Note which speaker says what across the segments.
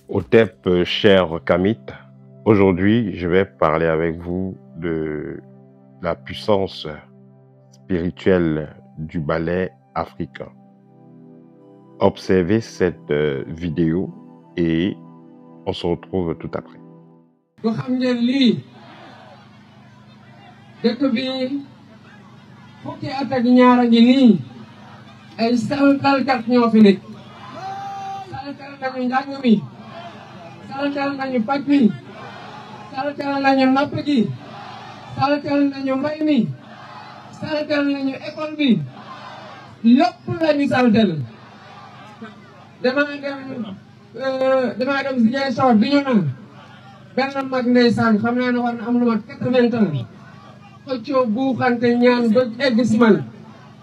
Speaker 1: Otep, cher Kamit, aujourd'hui je vais parler avec vous de la puissance spirituelle du ballet africain. Observez cette vidéo et on se retrouve tout après.
Speaker 2: Saltal nañu paj mi saltal nañu napp gi saltal nañu mbay mi saltal nañu école bi lépp lañu saltal damaa dem Ziguinchor bi ñu naan benn mag ndeysaan xam naa ne war na am lu mat 80 ans xëccoo buuxante ñaan ba egg si man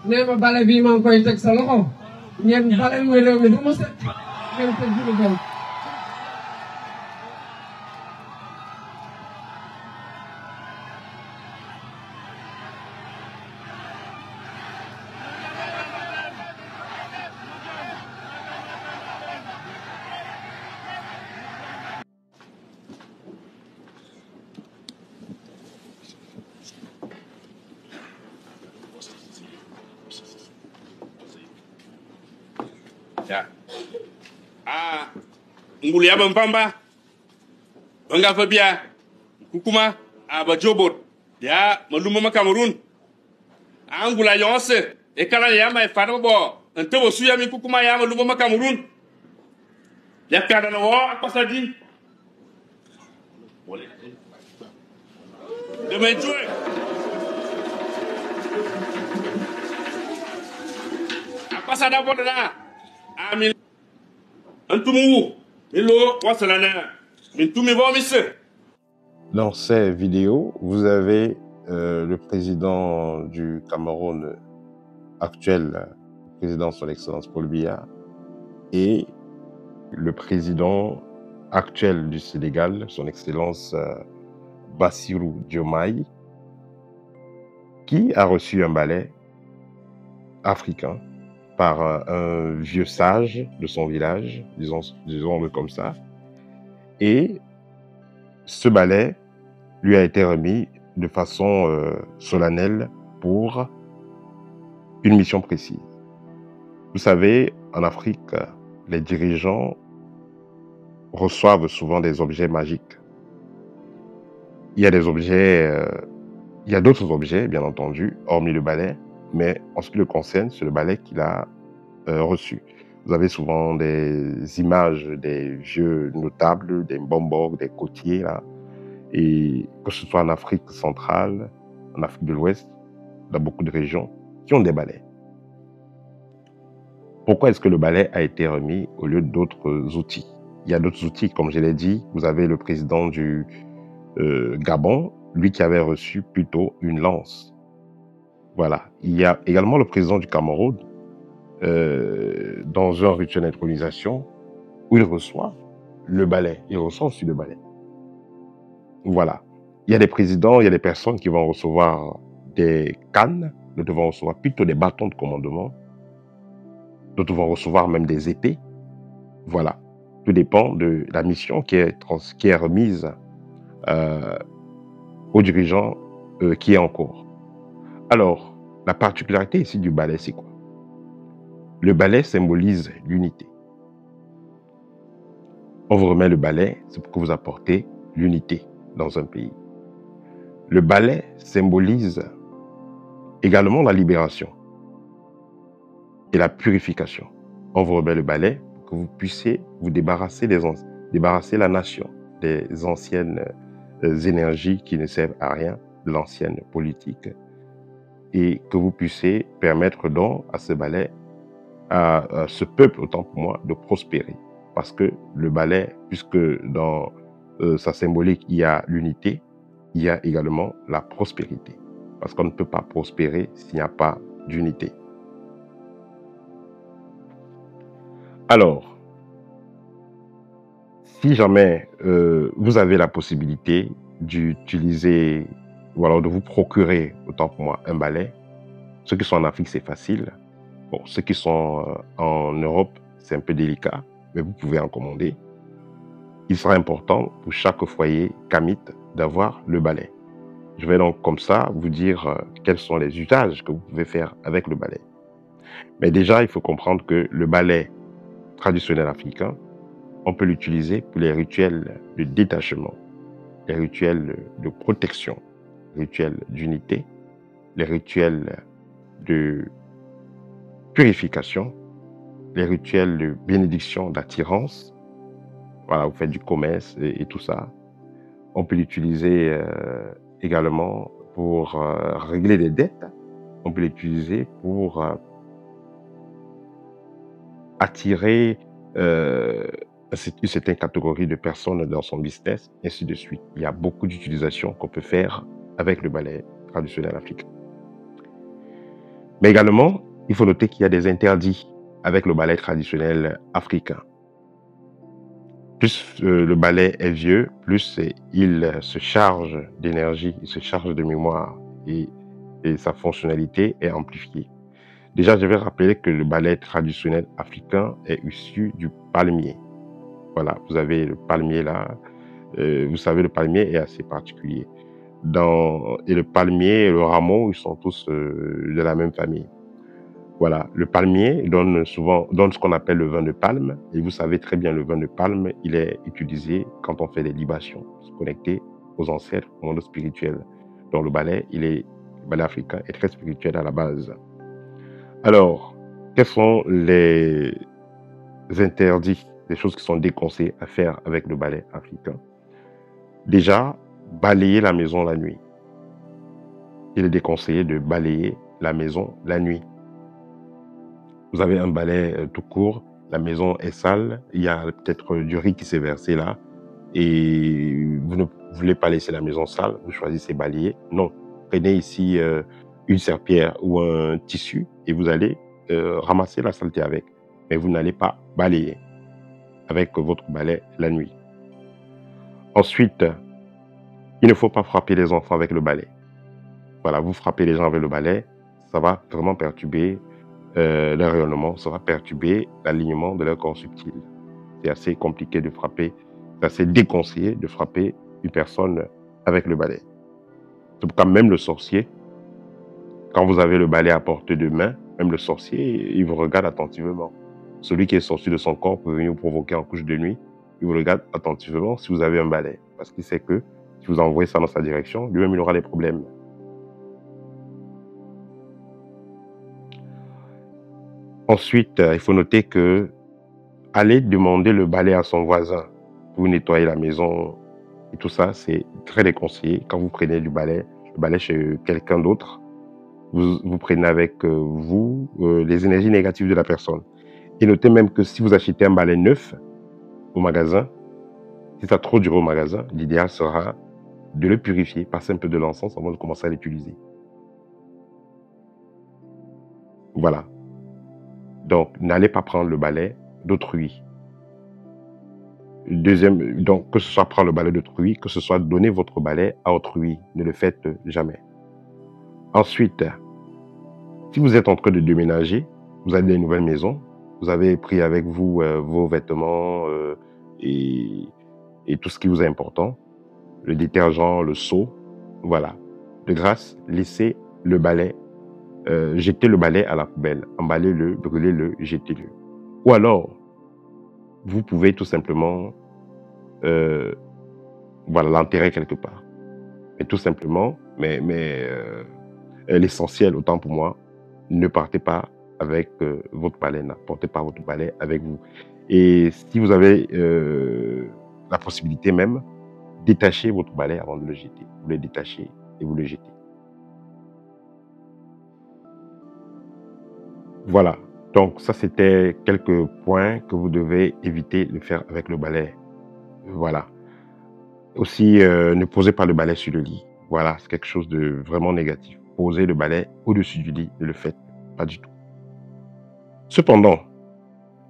Speaker 2: nee ma bale bii maa ngi koy teg sa loxo ñeen bale muy réew mi du ma set ngeen teg julu gel.
Speaker 3: Ya. Ngulu ya Mpamba. Banga Fabia. Kukuma. Bajobot. Ya, maluma Cameroun. Angula yonse. E kala ya mai fana bo. Ntebo suya mi kukuma ya maluma Cameroun. Ya kada no akpasadi. Wole. De me jouer. Akpasada bodana. Amin.
Speaker 1: Dans ces vidéos, vous avez le président du Cameroun actuel, président son Excellence Paul Biya, et le président actuel du Sénégal, son Excellence Bassirou Diomaye, qui a reçu un balai africain par un vieux sage de son village, disons-le comme ça. Et ce balai lui a été remis de façon solennelle pour une mission précise. Vous savez, en Afrique, les dirigeants reçoivent souvent des objets magiques. Il y a des objets, il y a d'autres objets, bien entendu, hormis le balai, mais en ce qui le concerne, c'est le balai qu'il a reçu. Vous avez souvent des images des vieux notables, des Mbombo, des côtiers, là, et que ce soit en Afrique centrale, en Afrique de l'Ouest, dans beaucoup de régions, qui ont des balais. Pourquoi est-ce que le balai a été remis au lieu d'autres outils? Il y a d'autres outils, comme je l'ai dit. Vous avez le président du Gabon, lui qui avait reçu plutôt une lance. Voilà. Il y a également le président du Cameroun, dans un rituel d'intronisation, où il reçoit le balai. Il reçoit aussi le balai. Voilà. Il y a des présidents, il y a des personnes qui vont recevoir des cannes, d'autres vont recevoir plutôt des bâtons de commandement, d'autres vont recevoir même des épées. Voilà. Tout dépend de la mission qui est remise aux dirigeants qui est en cours. Alors, la particularité ici du balai, c'est quoi? Le balai symbolise l'unité. On vous remet le balai, c'est pour que vous apportez l'unité dans un pays. Le balai symbolise également la libération et la purification. On vous remet le balai pour que vous puissiez vous débarrasser débarrasser la nation des anciennes énergies qui ne servent à rien, de l'ancienne politique, et que vous puissiez permettre donc à ce balai, à ce peuple, autant pour moi, de prospérer. Parce que le balai, puisque dans sa symbolique, il y a l'unité, il y a également la prospérité. Parce qu'on ne peut pas prospérer s'il n'y a pas d'unité. Alors, si jamais vous avez la possibilité d'utiliser ou alors de vous procurer, autant pour moi, un balai, ceux qui sont en Afrique, c'est facile. Bon, ceux qui sont en Europe, c'est un peu délicat, mais vous pouvez en commander. il sera important pour chaque foyer kamite d'avoir le balai. Je vais donc comme ça vous dire quels sont les usages que vous pouvez faire avec le balai. Mais déjà, il faut comprendre que le balai traditionnel africain, on peut l'utiliser pour les rituels de détachement, les rituels de protection, les rituels d'unité, les rituels de purification, les rituels de bénédiction, d'attirance. Voilà, vous faites du commerce et tout ça. On peut l'utiliser également pour régler des dettes. On peut l'utiliser pour attirer une certaine catégorie de personnes dans son business, ainsi de suite. Il y a beaucoup d'utilisations qu'on peut faire avec le balai traditionnel africain. Mais également, il faut noter qu'il y a des interdits avec le balai traditionnel africain. Plus le balai est vieux, plus il se charge d'énergie, il se charge de mémoire et sa fonctionnalité est amplifiée. Déjà, je vais rappeler que le balai traditionnel africain est issu du palmier. Voilà, vous avez le palmier là. Vous savez, le palmier est assez particulier. Et le palmier et le rameau, ils sont tous de la même famille. Voilà, le palmier donne ce qu'on appelle le vin de palme. Et vous savez très bien, le vin de palme, il est utilisé quand on fait des libations, se connecter aux ancêtres, au monde spirituel. Donc le balai africain est très spirituel à la base. Alors, quels sont les interdits, les choses qui sont déconseillées à faire avec le balai africain? Déjà, balayer la maison la nuit. Il est déconseillé de balayer la maison la nuit. Vous avez un balai tout court, la maison est sale, il y a peut-être du riz qui s'est versé là, et vous ne voulez pas laisser la maison sale, vous choisissez balayer. Non, prenez ici une serpillière ou un tissu et vous allez ramasser la saleté avec. Mais vous n'allez pas balayer avec votre balai la nuit. Ensuite, il ne faut pas frapper les enfants avec le balai. Voilà, vous frappez les gens avec le balai, ça va vraiment perturber leur rayonnement, ça va perturber l'alignement de leur corps subtil. C'est assez compliqué de frapper, c'est assez déconseillé de frapper une personne avec le balai. C'est pourquoi même le sorcier, quand vous avez le balai à portée de main, même le sorcier, il vous regarde attentivement. Celui qui est sorti de son corps pour venir vous provoquer en couche de nuit, il vous regarde attentivement si vous avez un balai. Parce qu'il sait que si vous envoyez ça dans sa direction, lui-même il aura des problèmes. Ensuite, il faut noter que aller demander le balai à son voisin pour nettoyer la maison et tout ça, c'est très déconseillé. Quand vous prenez le balai chez quelqu'un d'autre, vous prenez avec vous les énergies négatives de la personne. Et notez même que si vous achetez un balai neuf au magasin, si ça a trop duré au magasin, l'idéal sera de le purifier, passer un peu de l'encens avant de commencer à l'utiliser. Voilà. Donc, n'allez pas prendre le balai d'autrui. Donc, que ce soit prendre le balai d'autrui, que ce soit donner votre balai à autrui. Ne le faites jamais. Ensuite, si vous êtes en train de déménager, vous avez une nouvelle maison, vous avez pris avec vous vos vêtements et tout ce qui vous est important, le détergent, le seau, voilà. De grâce, laissez le balai, jetez le balai à la poubelle, emballez-le, brûlez-le, jetez-le. Ou alors, vous pouvez tout simplement voilà, l'enterrer quelque part. Mais tout simplement, l'essentiel, autant pour moi, ne partez pas avec votre balai, n'apportez pas votre balai avec vous. Et si vous avez la possibilité même, détachez votre balai avant de le jeter. Vous le détachez et vous le jetez. Voilà. Donc ça, c'était quelques points que vous devez éviter de faire avec le balai. Voilà. Aussi, ne posez pas le balai sur le lit. Voilà, c'est quelque chose de vraiment négatif. Posez le balai au-dessus du lit, ne le faites pas du tout. Cependant,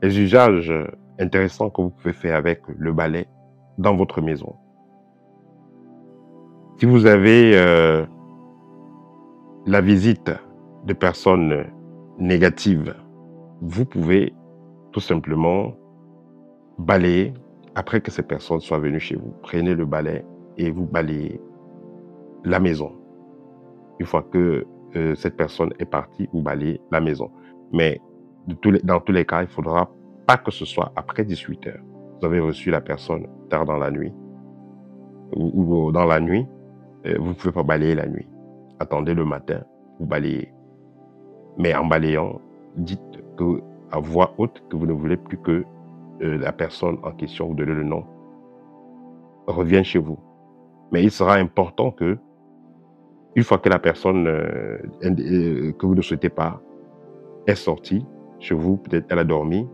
Speaker 1: les usages intéressants que vous pouvez faire avec le balai dans votre maison. Si vous avez la visite de personnes négatives, vous pouvez tout simplement balayer après que ces personnes soient venues chez vous, prenez le balai et vous balayez la maison. Une fois que cette personne est partie, vous balayez la maison. Mais dans tous les cas, il ne faudra pas que ce soit après 18 heures. Vous avez reçu la personne tard dans la nuit ou dans la nuit, vous ne pouvez pas balayer la nuit. Attendez le matin, vous balayez. Mais en balayant, dites à voix haute que vous ne voulez plus que la personne en question, vous donnez le nom, revienne chez vous. Mais il sera important que, une fois que la personne que vous ne souhaitez pas est sortie chez vous, peut-être elle a dormi,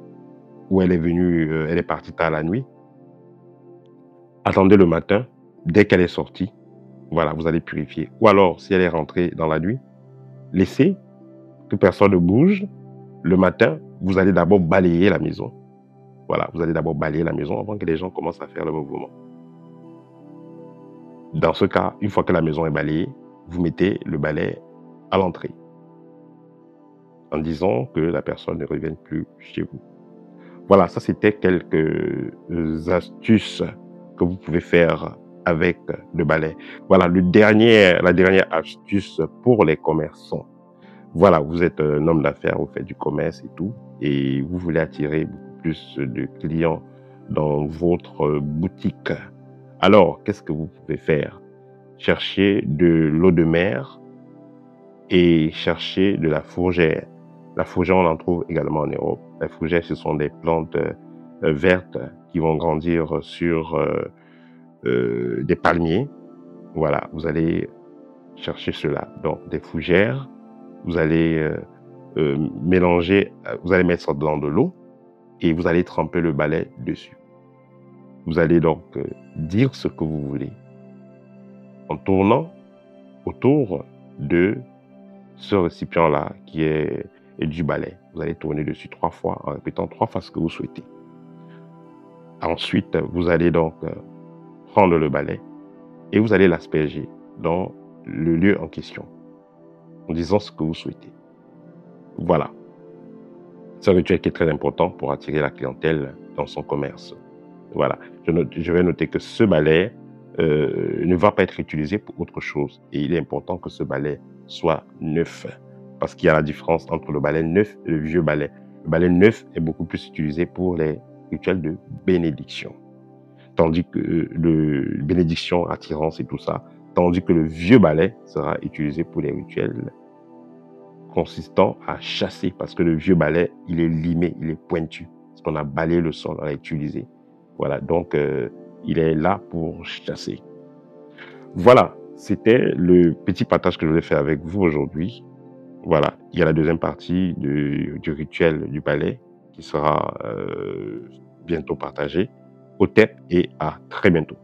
Speaker 1: ou elle est venue, elle est partie tard la nuit, attendez le matin, dès qu'elle est sortie, voilà, vous allez purifier. Ou alors, si elle est rentrée dans la nuit, laissez que personne ne bouge. Le matin, vous allez d'abord balayer la maison. Voilà, vous allez d'abord balayer la maison avant que les gens commencent à faire le mouvement. Dans ce cas, une fois que la maison est balayée, vous mettez le balai à l'entrée en disant que la personne ne revienne plus chez vous. Voilà, ça c'était quelques astuces que vous pouvez faire avec le balai. Voilà, la dernière astuce pour les commerçants. Voilà, vous êtes un homme d'affaires, vous faites du commerce et tout, et vous voulez attirer beaucoup plus de clients dans votre boutique. Alors, qu'est-ce que vous pouvez faire? Cherchez de l'eau de mer et cherchez de la fougère. La fougère, on en trouve également en Europe. La fougère, ce sont des plantes vertes qui vont grandir sur des palmiers. Voilà, vous allez chercher cela. Donc, des fougères, vous allez mélanger, vous allez mettre ça dans de l'eau et vous allez tremper le balai dessus. Vous allez donc dire ce que vous voulez en tournant autour de ce récipient-là qui est du balai. Vous allez tourner dessus 3 fois en répétant 3 fois ce que vous souhaitez. Ensuite, vous allez donc prendre le balai et vous allez l'asperger dans le lieu en question en disant ce que vous souhaitez. Voilà. C'est un rituel qui est très important pour attirer la clientèle dans son commerce. Voilà. Je vais noter que ce balai ne va pas être utilisé pour autre chose. Et il est important que ce balai soit neuf. Parce qu'il y a la différence entre le balai neuf et le vieux balai. Le balai neuf est beaucoup plus utilisé pour les rituels de bénédiction. Tandis que le bénédiction, attirance et tout ça. Tandis que le vieux balai sera utilisé pour les rituels consistant à chasser. Parce que le vieux balai, il est limé, il est pointu. Parce qu'on a balayé le sol, on l'a utilisé. Voilà, donc il est là pour chasser. Voilà, c'était le petit partage que je voulais faire avec vous aujourd'hui. Voilà, il y a la deuxième partie du rituel du balai qui sera bientôt partagée. Au TEP et à très bientôt.